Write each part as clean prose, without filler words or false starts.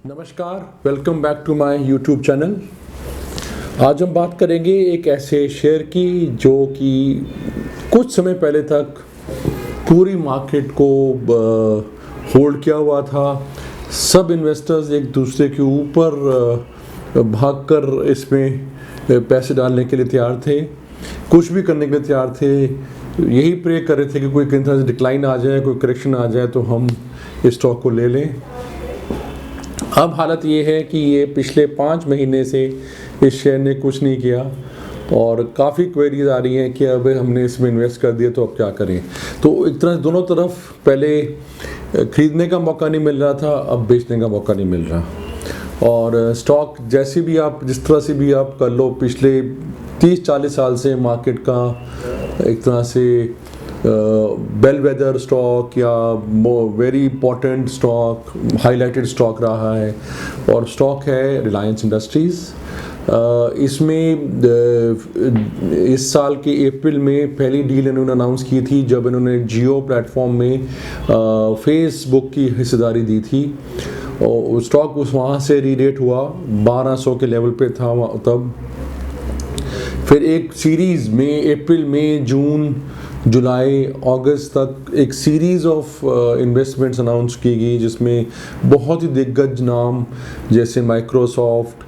नमस्कार, welcome back to my YouTube channel. आज हम बात करेंगे एक ऐसे शेयर की जो कि कुछ समय पहले तक पूरी मार्केट को होल्ड किया हुआ था। सब इन्वेस्टर्स एक दूसरे के ऊपर भागकर इसमें पैसे डालने के लिए तैयार थे, कुछ भी करने के लिए तैयार थे। यही प्रे कर रहे थे कि कोई किसी तरह से डिक्लाइन आ जाए, कोई करेक्शन आ जाए तो हम इस स्टॉक को ले लें। अब हालत ये है कि ये पिछले 5 महीने से इस शेयर ने कुछ नहीं किया और काफ़ी क्वेरीज आ रही हैं कि अब हमने इसमें इन्वेस्ट कर दिया तो अब क्या करें। तो एक तरह दोनों तरफ पहले ख़रीदने का मौका नहीं मिल रहा था, अब बेचने का मौका नहीं मिल रहा। और स्टॉक जैसे भी आप जिस तरह से भी आप कर लो, पिछले 30-40 साल से मार्केट का एक तरह से बेलवेदर स्टॉक या very important stock, highlighted stock रहा है और स्टॉक है रिलायंस इंडस्ट्रीज़। इसमें इस साल के अप्रैल में पहली डील इन्होंने अनाउंस की थी जब इन्होंने जियो प्लेटफॉर्म में फेसबुक की हिस्सेदारी दी थी और स्टॉक उस वहाँ से रीरेट हुआ, 1200 के लेवल पे था तब। फिर एक सीरीज़ में अप्रैल, मई, जून, जुलाई, अगस्त तक एक सीरीज़ ऑफ इन्वेस्टमेंट्स अनाउंस की गई जिसमें बहुत ही दिग्गज नाम जैसे माइक्रोसॉफ्ट,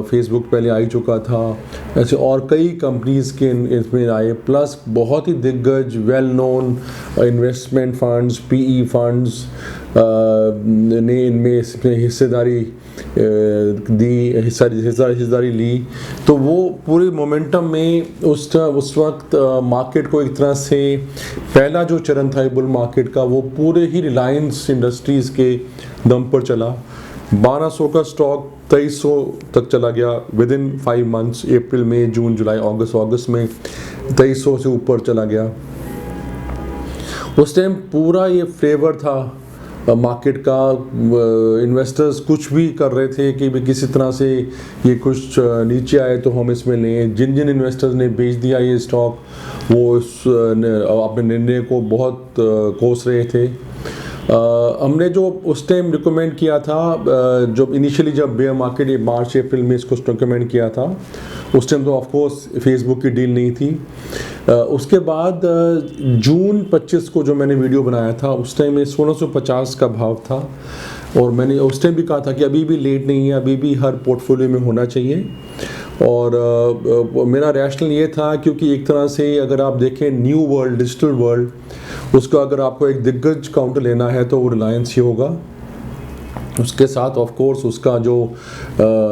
फेसबुक पहले आ ही चुका था, ऐसे और कई कंपनीज़ के इसमें आए, प्लस बहुत ही दिग्गज well known investment funds, PE funds ने इनमें हिस्सेदारी दी, हिस्सेदारी ली। तो वो पूरे मोमेंटम में उस वक्त मार्केट को एक तरह से पहला जो चरण था बुल मार्केट का वो पूरे ही रिलायंस इंडस्ट्रीज़ के दम पर चला। 1200 का स्टॉक 2300 तक चला गया विद इन 5 मंथ्स, अप्रैल, मई, जून, जुलाई, अगस्त में 2300 से ऊपर चला गया। उस टाइम पूरा ये फ्लेवर था मार्केट का, इन्वेस्टर्स कुछ भी कर रहे थे कि किसी तरह से ये कुछ नीचे आए तो हम इसमें लें। जिन जिन इन्वेस्टर्स ने बेच दिया ये स्टॉक वो अपने निर्णय को बहुत कोस रहे थे। हमने जो उस टाइम रिकमेंड किया था, जब इनिशियली जब बेयर मार्केट मार्च अप्रैल में इसको रिकमेंड किया था, उस टाइम तो ऑफ कोर्स फेसबुक की डील नहीं थी। उसके बाद जून 25 को जो मैंने वीडियो बनाया था उस टाइम में 1650 का भाव था और मैंने उस टाइम भी कहा था कि अभी भी लेट नहीं है, अभी भी हर पोर्टफोलियो में होना चाहिए। और मेरा रैशनल ये था क्योंकि एक तरह से अगर आप देखें न्यू वर्ल्ड, डिजिटल वर्ल्ड, उसका अगर आपको एक दिग्गज काउंटर लेना है तो वो रिलायंस ही होगा। उसके साथ ऑफ कोर्स उसका जो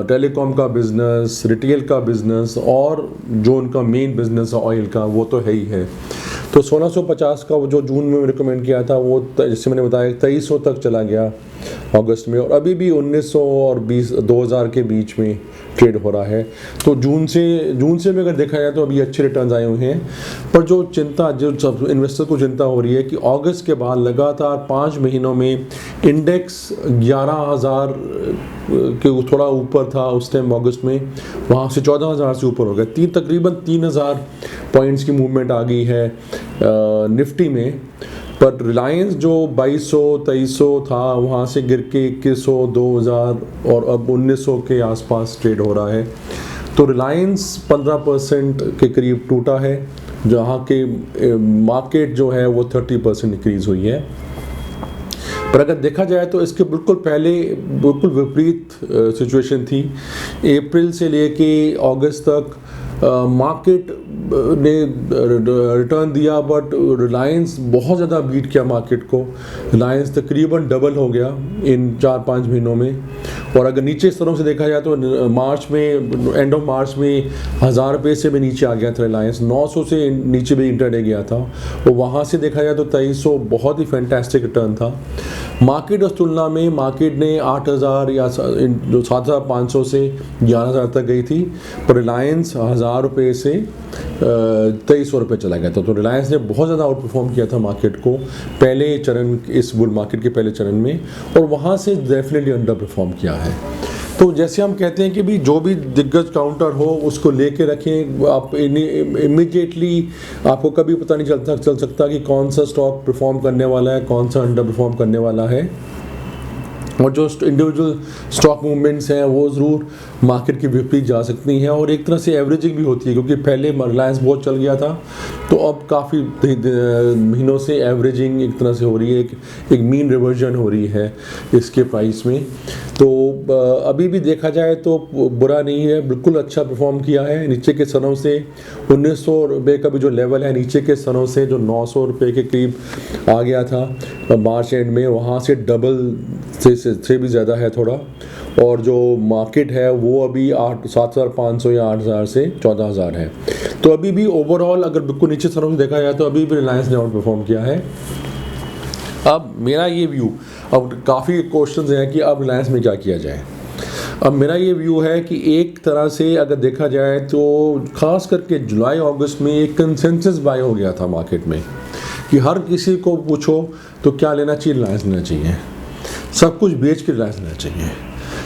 टेलीकॉम का बिज़नेस, रिटेल का बिज़नेस और जो उनका मेन बिज़नेस है ऑयल का, वो तो है ही है। तो 1650 का वो जो जून में रिकमेंड किया था वो जैसे मैंने बताया 2300 तक चला गया अगस्त में और अभी भी 1900 और 2000 के बीच में ट्रेड हो रहा है। तो जून से भी अगर देखा जाए तो अभी अच्छे रिटर्न्स आए हुए हैं। पर जो चिंता, जो सब इन्वेस्टर को चिंता हो रही है कि अगस्त के बाद लगातार 5 महीनों में इंडेक्स 11,000 के थोड़ा ऊपर था उस टाइम अगस्त में, वहाँ से 14,000 से ऊपर हो गया। तकरीबन 3,000 पॉइंट्स की मूवमेंट आ गई है निफ्टी में। पर रिलायंस जो 2200-2300 था वहाँ से गिर के 2100, 2000 और अब 1900 के आसपास ट्रेड हो रहा है। तो रिलायंस 15% के करीब टूटा है, जहाँ के मार्केट जो है वो 30% इंक्रीज़ हुई है। पर अगर देखा जाए तो इसके बिल्कुल पहले बिल्कुल विपरीत सिचुएशन थी। अप्रैल से लेके अगस्त तक मार्केट ने रिटर्न दिया बट रिलायंस बहुत ज़्यादा बीट किया मार्केट को। रिलायंस तकरीबन डबल हो गया इन 4-5 महीनों में। और अगर नीचे स्तरों से देखा जाए तो मार्च में, एंड ऑफ मार्च में 1000 रुपये से भी नीचे आ गया था रिलायंस, 900 से नीचे भी इंटरडे गया था। और वहाँ से देखा जाए तो 2300 बहुत ही फैंटास्टिक रिटर्न था। मार्केट उस तुलना में मार्केट ने 8000 या 7500 से 11000 तक गई थी, पर रिलायंस 1000 रुपये से 2300 रुपये चला गया था। तो रिलायंस ने बहुत ज़्यादा आउट परफॉर्म किया था मार्केट को पहले चरण, इस बुल मार्केट के पहले चरण में, और वहाँ से डेफिनेटली अंडर परफॉर्म किया है। तो जैसे हम कहते हैं कि भी जो भी दिग्गज काउंटर हो उसको लेके रखें। आप इमीडिएटली आपको कभी पता नहीं चल सकता कि कौन सा स्टॉक परफॉर्म करने वाला है, कौन सा अंडर परफॉर्म करने वाला है। और जो इंडिविजुअल स्टॉक मूवमेंट्स हैं वो ज़रूर मार्केट के विपरीत जा सकती हैं, और एक तरह से एवरेजिंग भी होती है, क्योंकि पहले रिलायंस बहुत चल गया था, तो अब काफ़ी महीनों से एवरेजिंग एक तरह से हो रही है, एक मीन रिवर्जन हो रही है इसके प्राइस में। तो अभी भी देखा जाए तो बुरा नहीं है, बिल्कुल अच्छा परफॉर्म किया है। नीचे के स्तरों से 1900 रुपये का भी जो लेवल है, नीचे के स्तरों से जो 900 रुपये के करीब आ गया था मार्च एंड में, वहाँ से डबल से भी ज़्यादा है थोड़ा। और जो मार्केट है वो अभी 7,500 या 8,000 से 14,000 है। तो अभी भी ओवरऑल अगर बिल्कुल नीचे स्तरों से देखा जाए तो अभी भी रिलायंस ने आउट परफॉर्म किया है। अब मेरा ये व्यू, अब काफ़ी क्वेश्चंस हैं कि अब रिलायंस में क्या किया जाए। अब मेरा ये व्यू है कि एक तरह से अगर देखा जाए तो ख़ास करके जुलाई अगस्त में एक कंसेंसस बाय हो गया था मार्केट में कि हर किसी को पूछो तो क्या लेना चाहिए, रिलायंस लेना चाहिए, सब कुछ बेच के रिलायंस लेना चाहिए।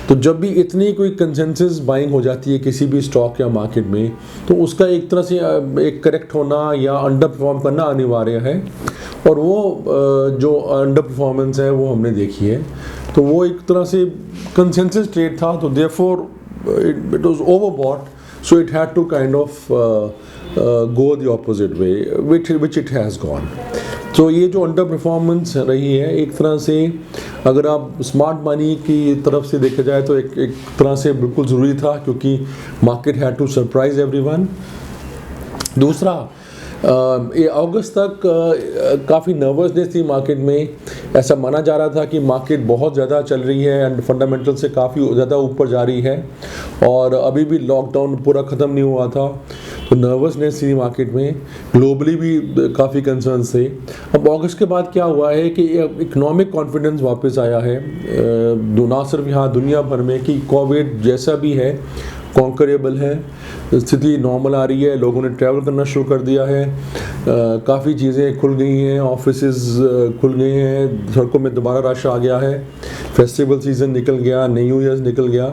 तो जब भी इतनी कोई कंसेंसस बाइंग हो जाती है किसी भी स्टॉक या मार्केट में, तो उसका एक तरह से एक करेक्ट होना या अंडर परफॉर्म करना अनिवार्य है, और वो जो अंडर परफॉर्मेंस है वो हमने देखी है। तो वो एक तरह से कंसेंसस ट्रेड था, तो therefore it was overbought, so it had to kind of go the opposite way which it has gone. तो ये जो अंडर परफॉर्मेंस रही है, एक तरह से अगर आप स्मार्ट मनी की तरफ से देखा जाए तो एक तरह से बिल्कुल ज़रूरी था, क्योंकि market had to surprise everyone. दूसरा, अगस्त तक काफ़ी नर्वसनेस थी मार्केट में, ऐसा माना जा रहा था कि मार्केट बहुत ज़्यादा चल रही है एंड फंडामेंटल से काफ़ी ज़्यादा ऊपर जा रही है, और अभी भी लॉकडाउन पूरा ख़त्म नहीं हुआ था, तो नर्वसनेस थी मार्केट में, ग्लोबली भी काफ़ी कंसर्न्स थे। अब अगस्त के बाद क्या हुआ है कि इकोनॉमिक कॉन्फिडेंस वापस आया है, ना सिर्फ यहाँ दुनिया भर में, कि कोविड जैसा भी है कॉन्करेबल है, स्थिति नॉर्मल आ रही है, लोगों ने ट्रैवल करना शुरू कर दिया है, काफ़ी चीज़ें खुल गई हैं, ऑफिसेज खुल गए हैं, सड़कों में दोबारा रश आ गया है, फेस्टिवल सीज़न निकल गया, न्यू ईयर्स निकल गया,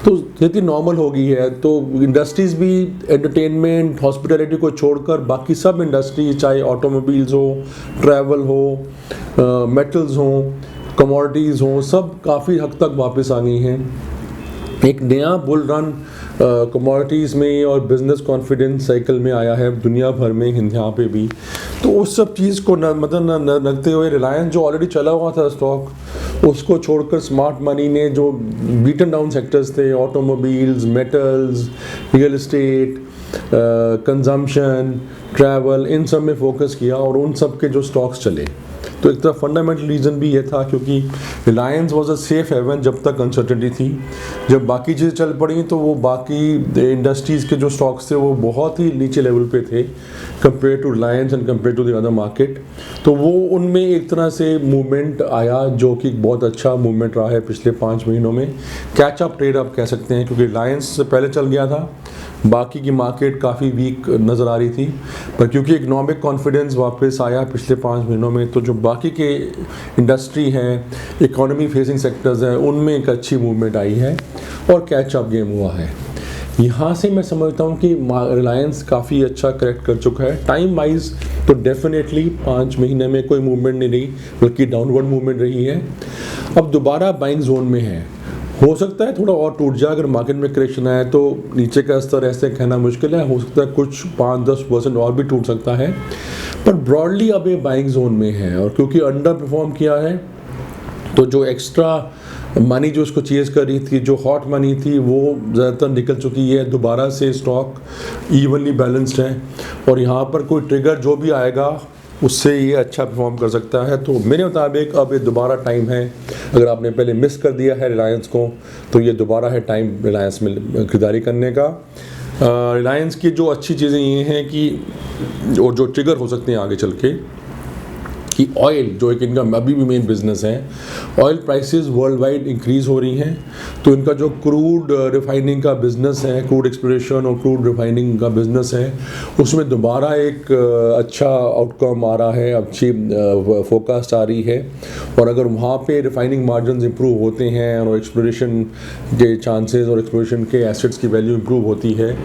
तो स्थिति नॉर्मल हो गई है। तो इंडस्ट्रीज़ भी एंटरटेनमेंट हॉस्पिटैलिटी को छोड़कर बाकी सब इंडस्ट्री, चाहे ऑटोमोबाइल्स हो, ट्रैवल हो, मेटल्स हो, कमोडिटीज़ हो, सब काफ़ी हद तक वापस आ गई हैं। एक नया बुल रन कमोडिटीज़ में और बिज़नेस कॉन्फिडेंस साइकिल में आया है दुनिया भर में, यहाँ पे भी। तो उस सब चीज़ को रखते हुए रिलायंस जो ऑलरेडी चला हुआ था स्टॉक, उसको छोड़कर स्मार्ट मनी ने जो बीटन डाउन सेक्टर्स थे, automobiles, metals, real estate, consumption, travel, इन सब में फोकस किया, और उन सब के जो स्टॉक्स चले। तो एक तरह फंडामेंटल रीज़न भी ये था क्योंकि Reliance was a safe haven जब तक अनसर्टेनिटी थी। जब बाकी चीज़ें चल पड़ी तो वो बाकी इंडस्ट्रीज़ के जो स्टॉक्स थे वो बहुत ही नीचे लेवल पे थे compare to Reliance and compare to the other market. तो वो उनमें एक तरह से मूवमेंट आया जो कि बहुत अच्छा मूवमेंट रहा है पिछले 5 महीनों में। कैचअप ट्रेड आप कह सकते हैं क्योंकि रिलायंस पहले चल गया था, बाकी की मार्केट काफ़ी वीक नज़र आ रही थी, पर क्योंकि इकोनॉमिक कॉन्फिडेंस वापस आया पिछले 5 महीनों में तो जो बाकी के इंडस्ट्री हैं, इकोनॉमी फेसिंग सेक्टर्स हैं, उनमें एक अच्छी मूवमेंट आई है और कैचअप गेम हुआ है। यहाँ से मैं समझता हूँ कि रिलायंस काफ़ी अच्छा करेक्ट कर चुका है। टाइम वाइज तो डेफिनेटली 5 महीने में कोई मूवमेंट नहीं रही, बल्कि डाउनवर्ड मूवमेंट रही है। अब दोबारा बाइंग जोन में है, हो सकता है थोड़ा और टूट जाए, अगर मार्केट में करेक्शन आए तो नीचे का स्तर ऐसे कहना मुश्किल है, हो सकता है कुछ 5-10% और भी टूट सकता है, पर ब्रॉडली अब ये बाइंग जोन में है। और क्योंकि अंडर परफॉर्म किया है तो जो एक्स्ट्रा मनी जो उसको चेज कर रही थी, जो हॉट मनी थी, वो ज़्यादातर निकल चुकी है, दोबारा से स्टॉक इवनली बैलेंस्ड है और यहाँ पर कोई ट्रिगर जो भी आएगा उससे ये अच्छा परफॉर्म कर सकता है। तो मेरे मुताबिक अब ये दोबारा टाइम है, अगर आपने पहले मिस कर दिया है रिलायंस को तो ये दोबारा है टाइम रिलायंस में खरीदारी करने का। रिलायंस की जो अच्छी चीज़ें ये हैं कि और जो ट्रिगर हो सकते हैं आगे चल के कि ऑयल जो एक इनका अभी भी मेन बिजनेस है, oil prices world wide increase हो रही हैं, तो इनका जो क्रूड रिफाइनिंग का बिज़नेस है, क्रूड एक्सप्लोरेशन और क्रूड रिफाइनिंग का बिज़नेस है, उसमें दोबारा एक अच्छा आउटकम आ रहा है, अच्छी फोकास्ट आ रही है। और अगर वहाँ पे रिफाइनिंग मार्जिन इंप्रूव होते हैं और एक्सप्लोरेशन के चांसेस और एक्सप्लोरेशन के एसेट्स की वैल्यू इंप्रूव होती है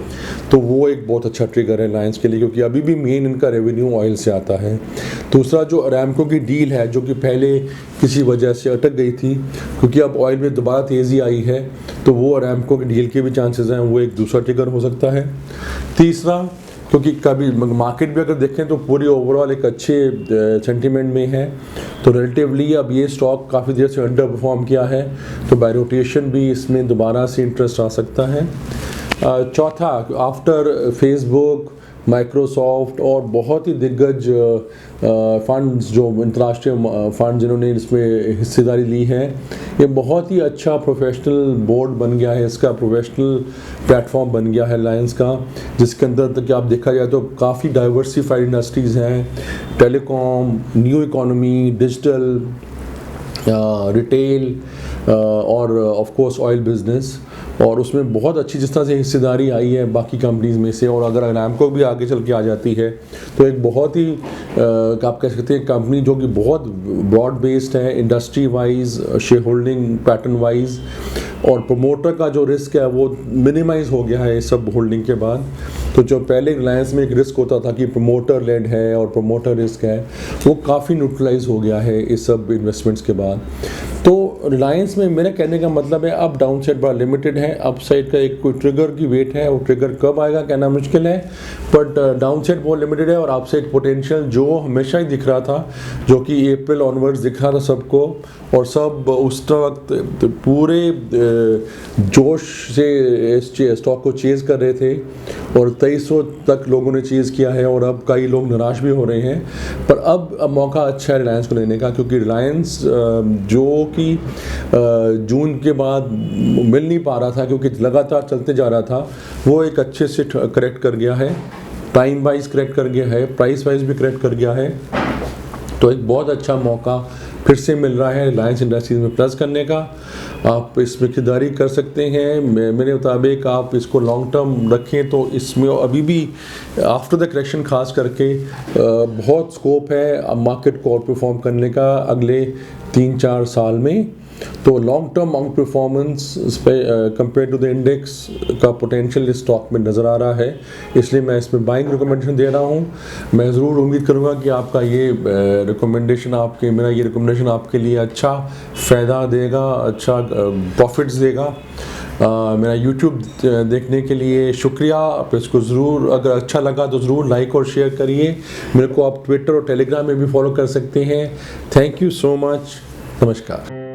तो वो एक बहुत अच्छा ट्रिगर है रिलायंस के लिए, क्योंकि अभी भी मेन इनका रेवेन्यू ऑयल से आता है। दूसरा जो अरामको की डील है जो कि पहले किसी वजह से अटक गई थी, क्योंकि अब ऑयल में दोबारा तेज़ी आई है, तो वो अरामको की डील के भी चांसेस हैं, वो एक दूसरा ट्रिगर हो सकता है। तीसरा, क्योंकि कभी मार्केट भी अगर देखें तो पूरी ओवरऑल एक अच्छे सेंटीमेंट में है, तो रिलेटिवली अब ये स्टॉक काफ़ी देर से अंडर परफॉर्म किया है, तो बाय रोटेशन भी इसमें दोबारा से इंटरेस्ट आ सकता है। चौथा, आफ्टर फेसबुक, माइक्रोसॉफ्ट और बहुत ही दिग्गज फंड्स, जो अंतर्राष्ट्रीय फंड जिन्होंने इसमें हिस्सेदारी ली है, ये बहुत ही अच्छा प्रोफेशनल बोर्ड बन गया है, इसका प्रोफेशनल प्लेटफॉर्म बन गया है रिलायंस का, जिसके अंदर तक आप देखा जाए तो काफ़ी डाइवर्सिफाइड इंडस्ट्रीज़ हैं, telecom, new economy, digital, retail और ऑफ कोर्स ऑयल बिजनेस, और उसमें बहुत अच्छी जिस तरह से हिस्सेदारी आई है बाकी कंपनीज़ में से, और अगर अरामको भी आगे चल के आ जाती है तो एक बहुत ही आप कह सकते हैं कंपनी जो कि बहुत ब्रॉड बेस्ड है industry wise, share holding pattern wise, और प्रमोटर का जो रिस्क है वो मिनिमाइज़ हो गया है इस सब होल्डिंग के बाद। तो जो पहले रिलायंस में एक रिस्क होता था कि प्रमोटर लेड है और प्रमोटर रिस्क है, वो काफ़ी न्यूट्रलाइज हो गया है इस सब इन्वेस्टमेंट्स के बाद। तो रिलायंस में मेरे कहने का मतलब है अब डाउन साइड बड़ा लिमिटेड है, अप साइड का एक कोई ट्रिगर की वेट है, वो ट्रिगर कब आएगा कहना मुश्किल है, बट डाउन साइड बहुत लिमिटेड है, और अप साइड पोटेंशियल जो हमेशा ही दिख रहा था, जो कि अप्रैल ऑनवर्ड्स दिख रहा था सबको, और सब उस वक्त पूरे जोश से इस स्टॉक को चेज़ कर रहे थे, और 2300 तक लोगों ने चेज़ किया है, और अब कई लोग निराश भी हो रहे हैं। पर अब मौका अच्छा है रिलायंस को लेने का, क्योंकि रिलायंस जो कि जून के बाद मिल नहीं पा रहा था क्योंकि लगातार चलते जा रहा था, वो एक अच्छे से करेक्ट कर गया है, टाइम वाइज करेक्ट कर गया है, प्राइस वाइज भी करेक्ट कर गया है, तो एक बहुत अच्छा मौका फिर से मिल रहा है रिलायंस इंडस्ट्रीज में प्लस करने का। आप इसमें खरीदारी कर सकते हैं, मेरे मुताबिक आप इसको लॉन्ग टर्म रखें तो इसमें अभी भी आफ्टर द करेक्शन खास करके बहुत स्कोप है मार्केट को आउट परफॉर्म करने का अगले 3-4 साल में। तो long term outperformance compare to the index का पोटेंशियल इस स्टॉक में नज़र आ रहा है, इसलिए मैं इसमें बाइंग रिकमेंडेशन दे रहा हूँ। मैं ज़रूर उम्मीद करूँगा कि आपका ये रिकमेंडेशन आपके लिए अच्छा फ़ायदा देगा, अच्छा प्रॉफिट्स देगा। मेरा YouTube देखने के लिए शुक्रिया। आप इसको ज़रूर, अगर अच्छा लगा तो ज़रूर लाइक और शेयर करिए। मेरे को आप ट्विटर और टेलीग्राम में भी फॉलो कर सकते हैं। Thank you so much. नमस्कार।